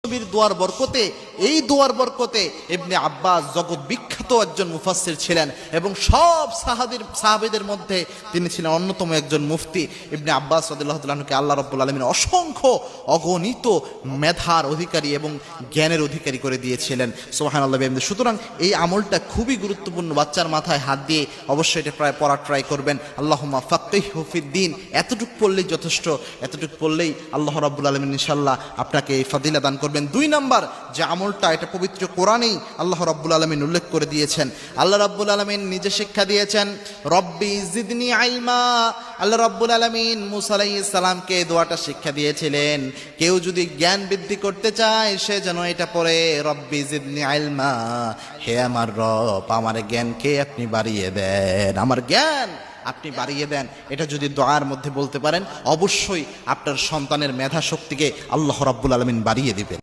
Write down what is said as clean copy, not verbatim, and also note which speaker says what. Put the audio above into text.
Speaker 1: নবীর দোয়ার বরকতে, এই দোয়ার বরকতে ইবনে আব্বাস জগৎ বিখ্যাত একজন মুফাসসির ছিলেন এবং সব সাহাবীদের মধ্যে তিনি ছিলেন অন্যতম একজন মুফতি। ইবনে আব্বাস রাদিয়াল্লাহু তাআলা আনহুকে আল্লাহ রাব্বুল আলামিন অসংখ্য অগণিত মেধার অধিকারী এবং জ্ঞানের অধিকারী করে দিয়েছিলেন। সুবহানাল্লাহ। সুতরাং এই আমলটা খুবই গুরুত্বপূর্ণ। বাচ্চার মাথায় হাত দিয়ে অবশ্যই এটা পড়ার ট্রাই করবেন। আল্লাহুম্মা ফাক্কিহহু ফিদ্দীন, এতটুকু পড়লেই যথেষ্ট, এতটুকু পড়লেই আল্লাহ রাব্বুল আলামিন ইনশাআল্লাহ আপনাকে এই ফাদিলা দান করবেন। 2 নাম্বার যে আমলটা, এটা পবিত্র কোরআনেই আল্লাহ রাব্বুল আলামিন উল্লেখ করে দিয়েছেন। আল্লাহ রাব্বুল আলামিন নিজে শিক্ষা দিয়েছেন, রব্বি জিদনি ইলমা। আল্লাহ রাব্বুল আলামিন মূসা আলাইহিস সালামকে দোয়াটা শিক্ষা দিয়েছিলেন, কেউ যদি জ্ঞান বৃদ্ধি করতে চায় সে যেন এটা পড়ে, রব্বি জিদনি ইলমা, হে আমার রব আমার জ্ঞানকে আপনি বাড়িয়ে দেন, আমার জ্ঞান আপনি বাড়িয়ে দেন। এটা যদি দোয়ার মধ্যে বলতে পারেন, অবশ্যই আপনার সন্তানের মেধা শক্তিকে আল্লাহ রাব্বুল আলামিন বাড়িয়ে দিবেন।